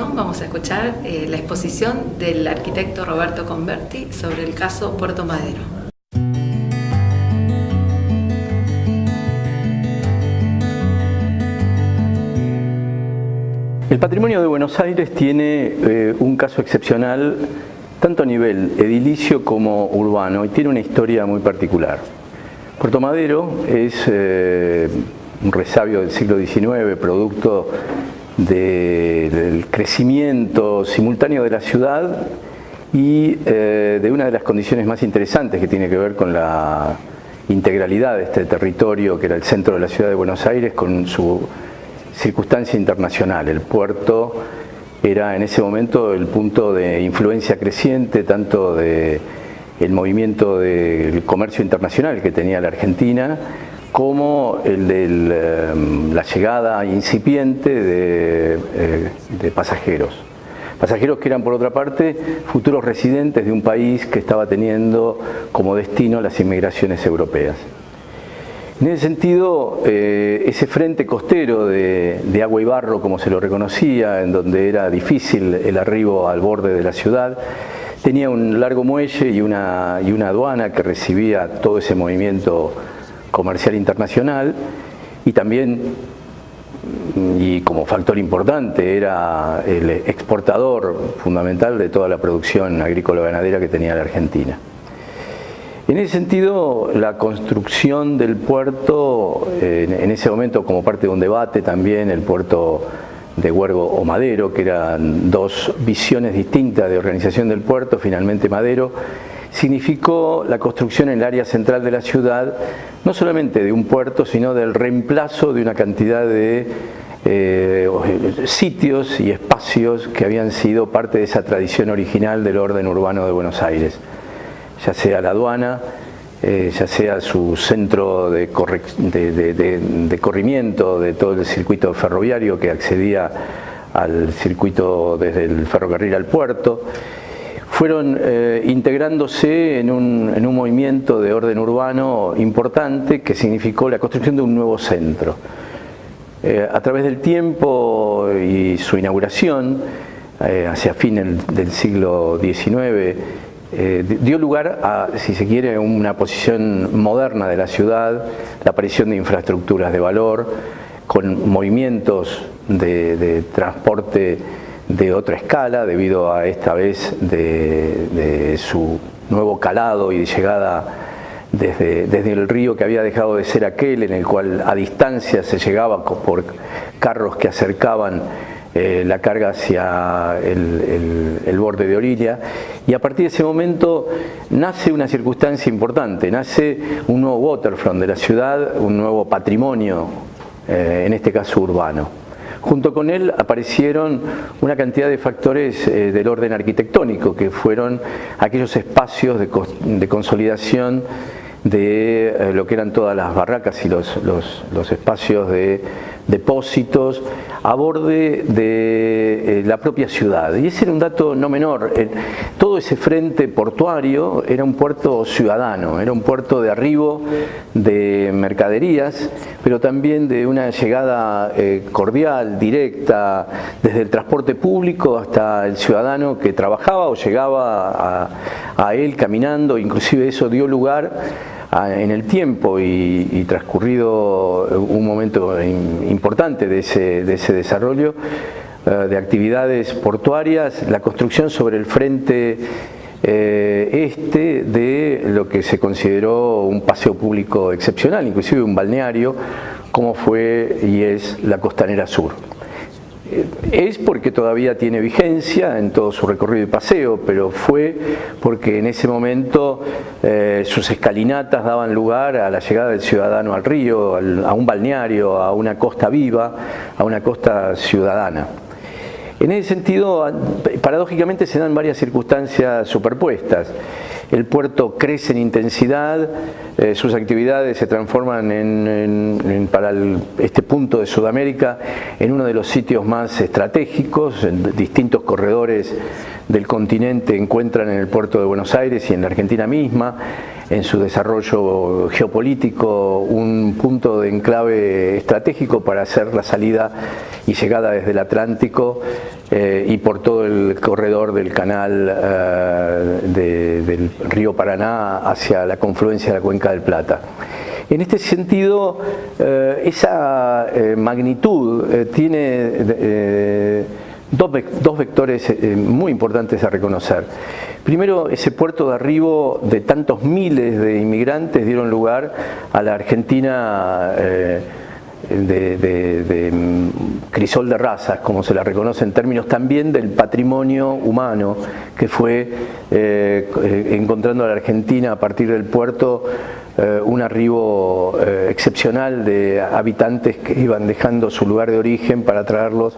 continuación vamos a escuchar la exposición del arquitecto Roberto Converti sobre el caso Puerto Madero. El patrimonio de Buenos Aires tiene un caso excepcional tanto a nivel edilicio como urbano y tiene una historia muy particular. Puerto Madero es un resabio del siglo XIX, producto del crecimiento simultáneo de la ciudad y de una de las condiciones más interesantes que tiene que ver con la integralidad de este territorio que era el centro de la ciudad de Buenos Aires con su circunstancia internacional. El puerto era en ese momento el punto de influencia creciente tanto del movimiento del comercio internacional que tenía la Argentina como el de la llegada incipiente de pasajeros. Pasajeros que eran, por otra parte, futuros residentes de un país que estaba teniendo como destino las inmigraciones europeas. En ese sentido, ese frente costero de agua y barro, como se lo reconocía, en donde era difícil el arribo al borde de la ciudad, tenía un largo muelle y una aduana que recibía todo ese movimiento comercial internacional y también, y como factor importante, era el exportador fundamental de toda la producción agrícola-ganadera que tenía la Argentina. En ese sentido, la construcción del puerto, en ese momento como parte de un debate también, el puerto de Huergo o Madero, que eran dos visiones distintas de organización del puerto, finalmente Madero, significó la construcción en el área central de la ciudad, no solamente de un puerto, sino del reemplazo de una cantidad de sitios y espacios que habían sido parte de esa tradición original del orden urbano de Buenos Aires, ya sea la aduana, ya sea su centro de corrimiento de todo el circuito ferroviario que accedía al circuito desde el ferrocarril al puerto, fueron integrándose en un movimiento de orden urbano importante que significó la construcción de un nuevo centro. A través del tiempo y su inauguración, hacia fines del siglo XIX, dio lugar a, si se quiere, una posición moderna de la ciudad, la aparición de infraestructuras de valor, con movimientos de transporte de otra escala, debido a esta vez de su nuevo calado y de llegada desde el río que había dejado de ser aquel en el cual a distancia se llegaba por carros que acercaban la carga hacia el borde de orilla, y a partir de ese momento nace una circunstancia importante, nace un nuevo waterfront de la ciudad, un nuevo patrimonio, en este caso urbano. Junto con él aparecieron una cantidad de factores del orden arquitectónico, que fueron aquellos espacios de consolidación de lo que eran todas las barracas y los espacios de depósitos a borde de la propia ciudad. Y ese era un dato no menor. Todo ese frente portuario era un puerto ciudadano, era un puerto de arribo de mercaderías, pero también de una llegada cordial, directa, desde el transporte público hasta el ciudadano que trabajaba o llegaba a él caminando. Inclusive eso dio lugar en el tiempo y transcurrido un momento importante de ese desarrollo de actividades portuarias, la construcción sobre el frente de lo que se consideró un paseo público excepcional, inclusive un balneario, como fue y es la Costanera Sur. Es porque todavía tiene vigencia en todo su recorrido y paseo, pero fue porque en ese momento sus escalinatas daban lugar a la llegada del ciudadano al río, a un balneario, a una costa viva, a una costa ciudadana. En ese sentido, paradójicamente se dan varias circunstancias superpuestas. El puerto crece en intensidad, sus actividades se transforman para este punto de Sudamérica en uno de los sitios más estratégicos. En distintos corredores del continente encuentran en el puerto de Buenos Aires y en la Argentina misma. en su desarrollo geopolítico un punto de enclave estratégico para hacer la salida y llegada desde el Atlántico y por todo el corredor del canal del río Paraná hacia la confluencia de la Cuenca del Plata. En este sentido, esa magnitud tiene dos vectores muy importantes a reconocer. Primero, ese puerto de arribo de tantos miles de inmigrantes dieron lugar a la Argentina de crisol de razas, como se la reconoce en términos también del patrimonio humano que fue encontrando a la Argentina a partir del puerto un arribo excepcional de habitantes que iban dejando su lugar de origen para traerlos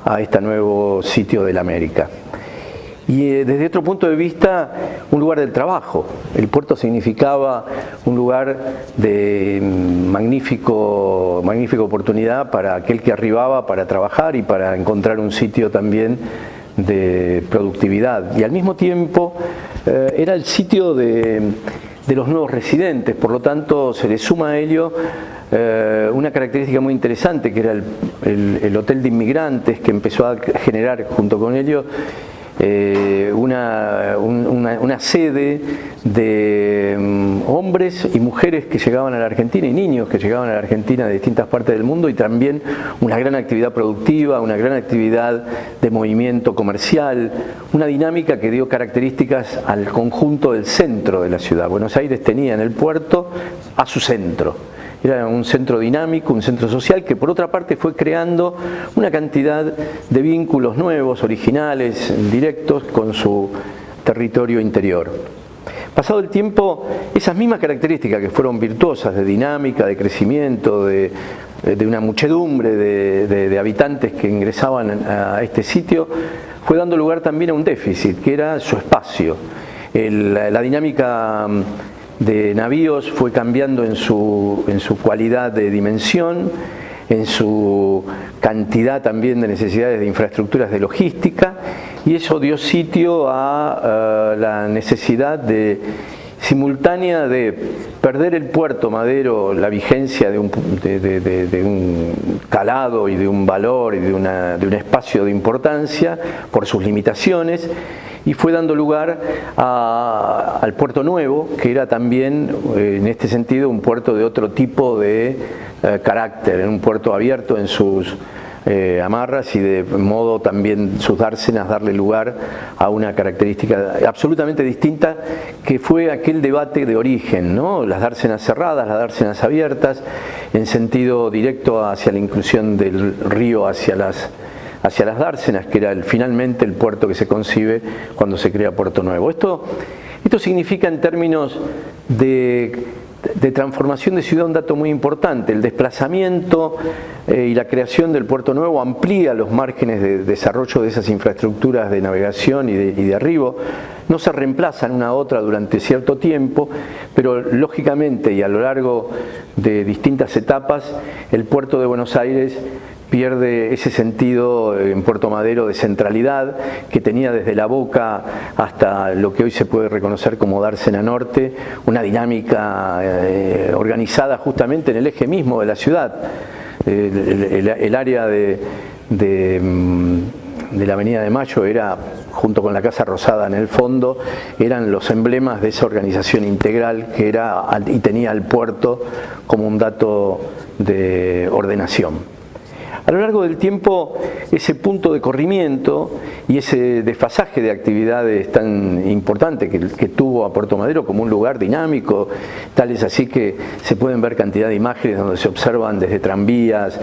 a este nuevo sitio de la América. Y desde otro punto de vista, un lugar del trabajo. El puerto significaba un lugar de magnífica oportunidad para aquel que arribaba para trabajar y para encontrar un sitio también de productividad. Y al mismo tiempo era el sitio de los nuevos residentes, por lo tanto se le suma a ello una característica muy interesante, que era el hotel de inmigrantes, que empezó a generar junto con ello una sede de hombres y mujeres que llegaban a la Argentina y niños que llegaban a la Argentina de distintas partes del mundo, y también una gran actividad productiva, una gran actividad de movimiento comercial, una dinámica que dio características al conjunto del centro de la ciudad. Buenos Aires tenía en el puerto a su centro. Era un centro dinámico, un centro social que por otra parte fue creando una cantidad de vínculos nuevos, originales, directos con su territorio interior. Pasado el tiempo, esas mismas características que fueron virtuosas de dinámica, de crecimiento, de una muchedumbre de habitantes que ingresaban a este sitio, fue dando lugar también a un déficit, que era su espacio. La dinámica de navíos fue cambiando en su cualidad de dimensión, en su cantidad también de necesidades de infraestructuras de logística, y eso dio sitio a la necesidad simultánea de perder el puerto madero, la vigencia de un calado y de un valor y de un espacio de importancia por sus limitaciones, y fue dando lugar al Puerto Nuevo, que era también, en este sentido, un puerto de otro tipo de carácter, un puerto abierto en sus amarras y de modo también sus dársenas darle lugar a una característica absolutamente distinta, que fue aquel debate de origen, ¿no? Las dársenas cerradas, las dársenas abiertas, en sentido directo hacia la inclusión del río hacia las dársenas, que era finalmente el puerto que se concibe cuando se crea Puerto Nuevo. Esto significa, en términos de transformación de ciudad, un dato muy importante. El desplazamiento y la creación del Puerto Nuevo amplía los márgenes de desarrollo de esas infraestructuras de navegación y de arribo. No se reemplazan una a otra durante cierto tiempo, pero lógicamente y a lo largo de distintas etapas, el puerto de Buenos Aires pierde ese sentido en Puerto Madero de centralidad que tenía desde la Boca hasta lo que hoy se puede reconocer como Dársena Norte, una dinámica organizada justamente en el eje mismo de la ciudad. El área de la Avenida de Mayo era, junto con la Casa Rosada en el fondo, eran los emblemas de esa organización integral que era y tenía al puerto como un dato de ordenación. A lo largo del tiempo, ese punto de corrimiento y ese desfasaje de actividades tan importante que tuvo a Puerto Madero como un lugar dinámico, tal es así que se pueden ver cantidad de imágenes donde se observan desde tranvías,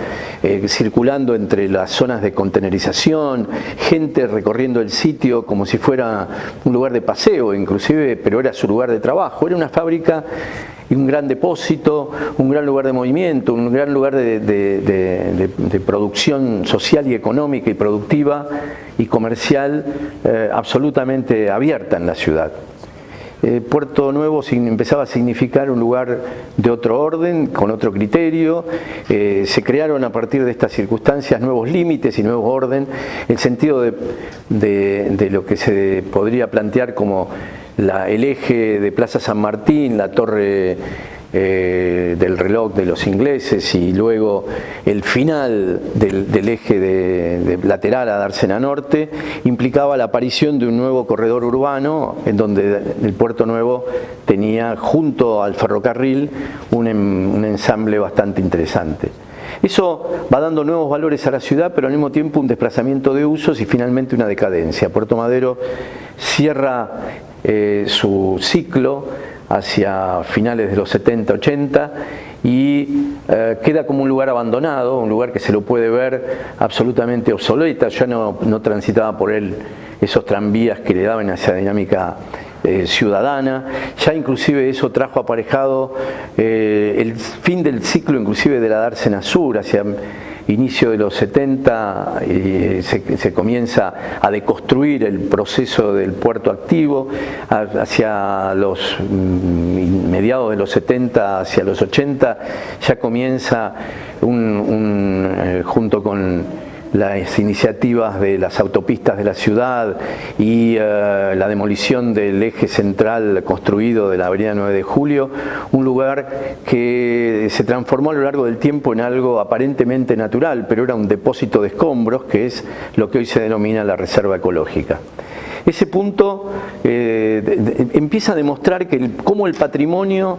circulando entre las zonas de contenerización, gente recorriendo el sitio como si fuera un lugar de paseo inclusive, pero era su lugar de trabajo. Era una fábrica y un gran depósito, un gran lugar de movimiento, un gran lugar de producción social y económica y productiva y comercial absolutamente abierta en la ciudad. Puerto Nuevo empezaba a significar un lugar de otro orden, con otro criterio. Se crearon a partir de estas circunstancias nuevos límites y nuevo orden, el sentido de lo que se podría plantear como el eje de Plaza San Martín, la torre del reloj de los ingleses y luego el final del eje lateral a Dársena Norte, implicaba la aparición de un nuevo corredor urbano en donde el Puerto Nuevo tenía junto al ferrocarril un ensamble bastante interesante. Eso va dando nuevos valores a la ciudad, pero al mismo tiempo un desplazamiento de usos y finalmente una decadencia. Puerto Madero cierra su ciclo hacia finales de los 70-80 y queda como un lugar abandonado, un lugar que se lo puede ver absolutamente obsoleto. Ya no transitaba por él esos tranvías que le daban esa dinámica ciudadana. Ya inclusive eso trajo aparejado el fin del ciclo inclusive de la Dársena Sur. Hacia inicio de los 70 se comienza a deconstruir el proceso del puerto activo. Hacia los mediados de los 70, hacia los 80, ya comienza junto con las iniciativas de las autopistas de la ciudad y la demolición del eje central construido de la avenida 9 de Julio, un lugar que se transformó a lo largo del tiempo en algo aparentemente natural, pero era un depósito de escombros, que es lo que hoy se denomina la reserva ecológica. Ese punto empieza a demostrar cómo el patrimonio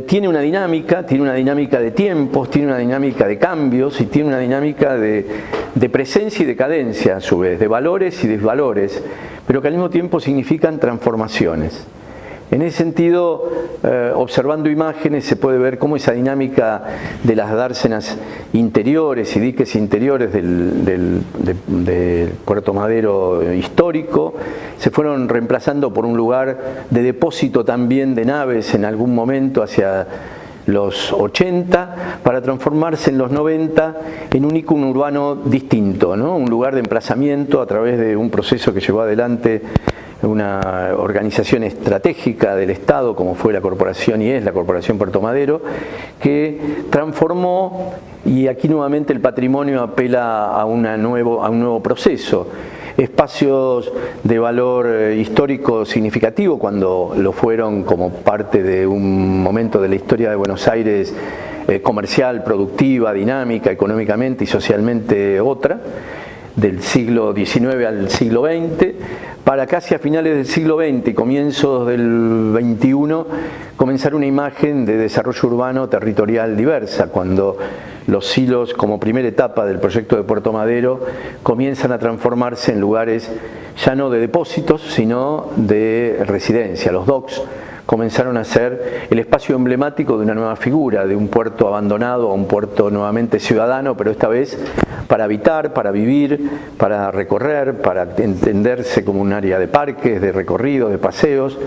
tiene una dinámica de tiempos, tiene una dinámica de cambios y tiene una dinámica de presencia y decadencia a su vez, de valores y desvalores, pero que al mismo tiempo significan transformaciones. En ese sentido, observando imágenes se puede ver cómo esa dinámica de las dársenas interiores y diques interiores del Puerto Madero histórico se fueron reemplazando por un lugar de depósito también de naves en algún momento hacia los 80, para transformarse en los 90 en un ícono urbano distinto, ¿no? Un lugar de emplazamiento a través de un proceso que llevó adelante una organización estratégica del Estado como fue la corporación y es la Corporación Puerto Madero, que transformó, y aquí nuevamente el patrimonio apela a un nuevo proceso, espacios de valor histórico significativo cuando lo fueron como parte de un momento de la historia de Buenos Aires comercial, productiva, dinámica, económicamente y socialmente otra, del siglo XIX al siglo XX, para casi a finales del siglo XX y comienzos del XXI comenzar una imagen de desarrollo urbano territorial diversa, cuando los silos como primera etapa del proyecto de Puerto Madero comienzan a transformarse en lugares ya no de depósitos, sino de residencia. Los docks comenzaron a ser el espacio emblemático de una nueva figura, de un puerto abandonado a un puerto nuevamente ciudadano, pero esta vez para habitar, para vivir, para recorrer, para entenderse como un área de parques, de recorridos, de paseos,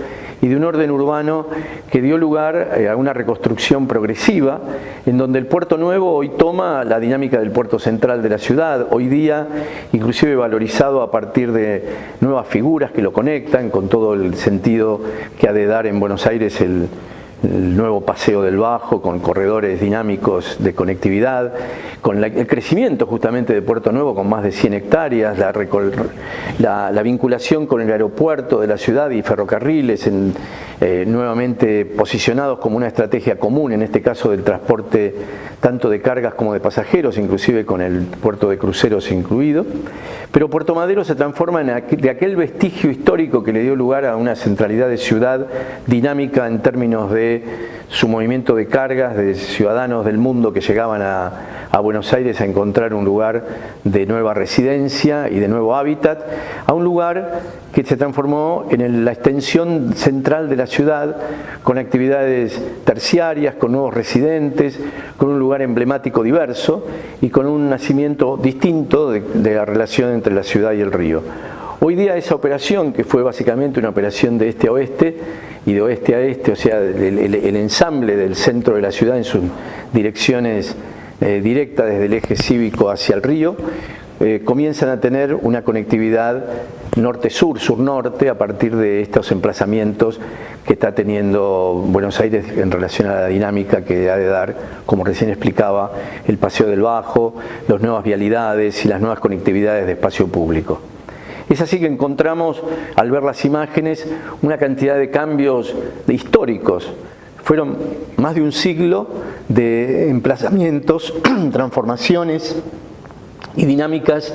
y de un orden urbano que dio lugar a una reconstrucción progresiva, en donde el Puerto Nuevo hoy toma la dinámica del puerto central de la ciudad, hoy día inclusive valorizado a partir de nuevas figuras que lo conectan con todo el sentido que ha de dar en Buenos Aires el nuevo Paseo del Bajo, con corredores dinámicos de conectividad, con el crecimiento justamente de Puerto Nuevo con más de 100 hectáreas, la vinculación con el aeropuerto de la ciudad y ferrocarriles nuevamente posicionados como una estrategia común, en este caso del transporte tanto de cargas como de pasajeros, inclusive con el puerto de cruceros incluido. Pero Puerto Madero se transforma de aquel vestigio histórico que le dio lugar a una centralidad de ciudad dinámica en términos de su movimiento de cargas, de ciudadanos del mundo que llegaban a Buenos Aires a encontrar un lugar de nueva residencia y de nuevo hábitat, a un lugar que se transformó en la extensión central de la ciudad, con actividades terciarias, con nuevos residentes, con un lugar emblemático diverso y con un nacimiento distinto de la relación entre la ciudad y el río. Hoy día esa operación, que fue básicamente una operación de este a oeste y de oeste a este, o sea, el ensamble del centro de la ciudad en sus direcciones directas desde el eje cívico hacia el río, comienzan a tener una conectividad norte-sur, sur-norte, a partir de estos emplazamientos que está teniendo Buenos Aires en relación a la dinámica que ha de dar, como recién explicaba, el Paseo del Bajo, las nuevas vialidades y las nuevas conectividades de espacio público. Es así que encontramos, al ver las imágenes, una cantidad de cambios históricos. Fueron más de un siglo de emplazamientos, transformaciones y dinámicas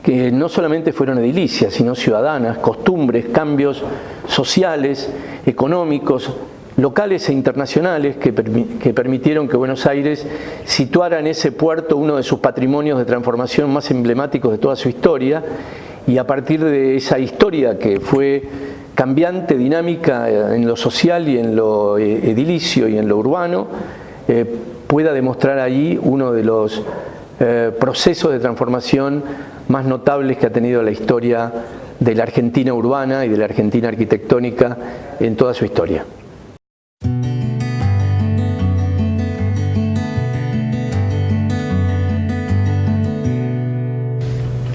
que no solamente fueron edilicias, sino ciudadanas, costumbres, cambios sociales, económicos, locales e internacionales que permitieron que Buenos Aires situara en ese puerto uno de sus patrimonios de transformación más emblemáticos de toda su historia, y a partir de esa historia que fue cambiante, dinámica en lo social y en lo edilicio y en lo urbano, pueda demostrar allí uno de los procesos de transformación más notables que ha tenido la historia de la Argentina urbana y de la Argentina arquitectónica en toda su historia.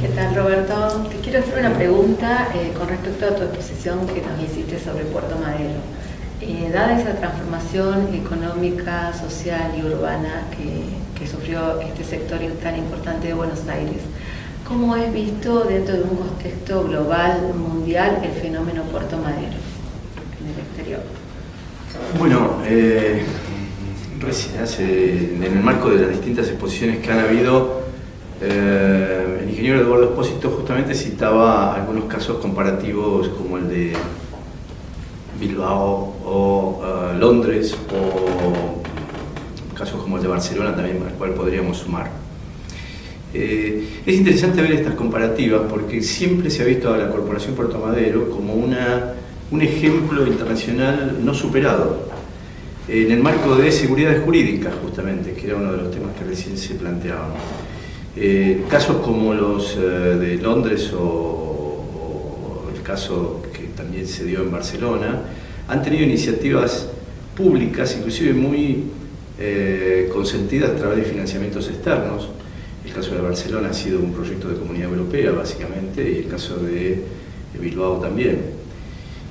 ¿Qué tal, Roberto? Te quiero hacer una pregunta con respecto a tu exposición que nos hiciste sobre Puerto Madero. Dada esa transformación económica, social y urbana que sufrió este sector tan importante de Buenos Aires, ¿cómo es visto dentro de un contexto global, mundial, el fenómeno Puerto Madero en el exterior? Bueno, en el marco de las distintas exposiciones que han habido, el ingeniero Eduardo Espósito justamente citaba algunos casos comparativos como el de Bilbao o Londres, o casos como el de Barcelona también, al cual podríamos sumar. Es interesante ver estas comparativas porque siempre se ha visto a la Corporación Puerto Madero como un ejemplo internacional no superado en el marco de seguridad jurídica, justamente, que era uno de los temas que recién se planteaban. Casos como los de Londres o el caso que también se dio en Barcelona han tenido iniciativas públicas, inclusive muy consentidas a través de financiamientos externos. El caso de Barcelona ha sido un proyecto de Comunidad Europea, básicamente, y el caso de Bilbao también.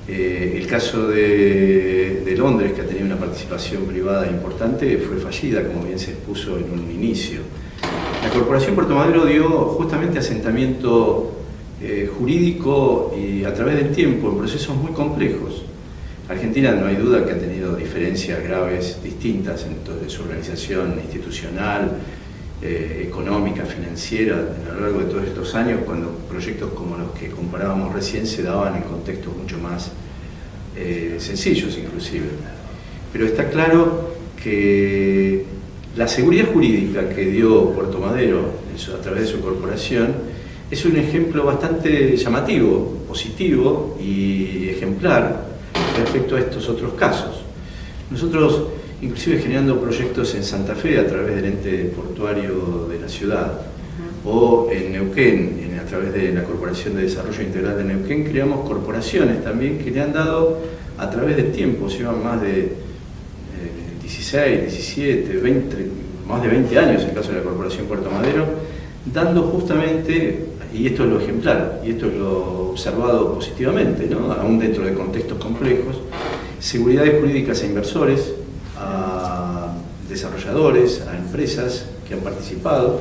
El caso de Londres, que ha tenido una participación privada importante, fue fallida, como bien se expuso en un inicio. La Corporación Puerto Madero dio justamente asentamiento jurídico y a través del tiempo en procesos muy complejos. Argentina, no hay duda que ha tenido diferencias graves, distintas en su organización institucional, económica, financiera, a lo largo de todos estos años, cuando proyectos como los que comparábamos recién se daban en contextos mucho más sencillos inclusive. Pero está claro que la seguridad jurídica que dio Puerto Madero a través de su corporación es un ejemplo bastante llamativo, positivo y ejemplar respecto a estos otros casos. Nosotros, inclusive generando proyectos en Santa Fe a través del ente portuario de la ciudad, o en Neuquén, a través de la Corporación de Desarrollo Integral de Neuquén, creamos corporaciones también que le han dado a través del tiempo, llevan más de 16, 17, 20, más de 20 años en el caso de la Corporación Puerto Madero, dando justamente, y esto es lo ejemplar, y esto es lo observado positivamente, ¿no? Aún dentro de contextos complejos, seguridades jurídicas a inversores, a desarrolladores, a empresas que han participado,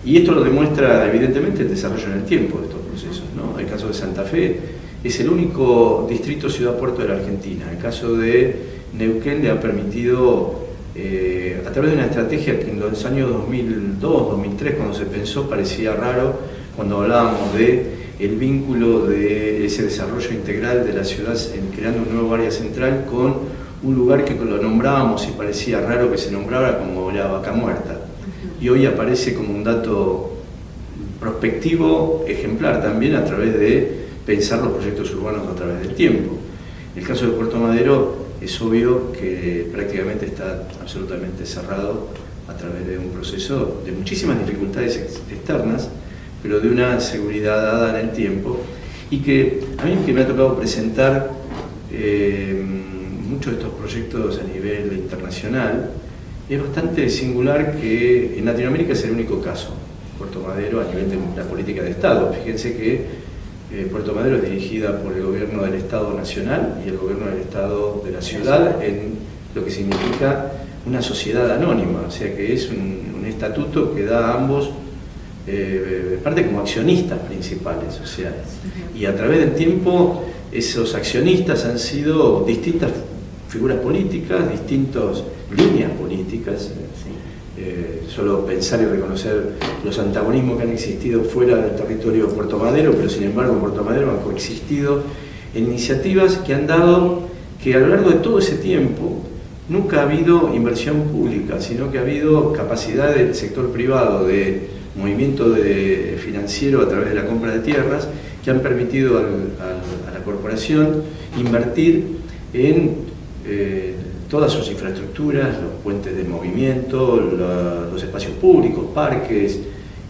y esto lo demuestra evidentemente el desarrollo en el tiempo de estos procesos, ¿no? El caso de Santa Fe es el único distrito ciudad-puerto de la Argentina. El caso de Neuquén le ha permitido, a través de una estrategia que en los años 2002, 2003, cuando se pensó, parecía raro, cuando hablábamos de el vínculo de ese desarrollo integral de la ciudad creando un nuevo área central con un lugar que lo nombrábamos y parecía raro que se nombrara como la Vaca Muerta. Y hoy aparece como un dato prospectivo, ejemplar también, a través de pensar los proyectos urbanos a través del tiempo. El caso de Puerto Madero es obvio que prácticamente está absolutamente cerrado a través de un proceso de muchísimas dificultades externas, pero de una seguridad dada en el tiempo, y que a mí que me ha tocado presentar muchos de estos proyectos a nivel internacional, es bastante singular que en Latinoamérica es el único caso, Puerto Madero, a nivel de la política de Estado. Fíjense que Puerto Madero es dirigida por el gobierno del Estado Nacional y el gobierno del Estado de la ciudad, en lo que significa una sociedad anónima, o sea que es un estatuto que da a ambos parte como accionistas principales sociales. Y a través del tiempo esos accionistas han sido distintas figuras políticas, distintas líneas políticas. Solo pensar y reconocer los antagonismos que han existido fuera del territorio de Puerto Madero, pero sin embargo en Puerto Madero han coexistido en iniciativas que han dado que a lo largo de todo ese tiempo nunca ha habido inversión pública, sino que ha habido capacidad del sector privado de movimiento financiero a través de la compra de tierras que han permitido a la corporación invertir en todas sus infraestructuras, los puentes de movimiento, los espacios públicos, parques,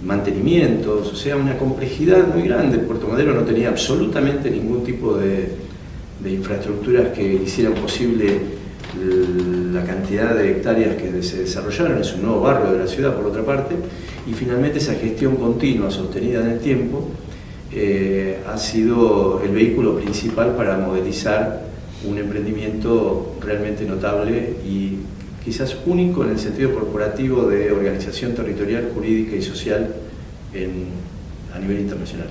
mantenimientos, o sea, una complejidad muy grande. Puerto Madero no tenía absolutamente ningún tipo de infraestructuras que hicieran posible la cantidad de hectáreas que se desarrollaron. Es un nuevo barrio de la ciudad, por otra parte, y finalmente esa gestión continua, sostenida en el tiempo, ha sido el vehículo principal para modelizar un emprendimiento realmente notable y quizás único en el sentido corporativo de organización territorial, jurídica y social a nivel internacional.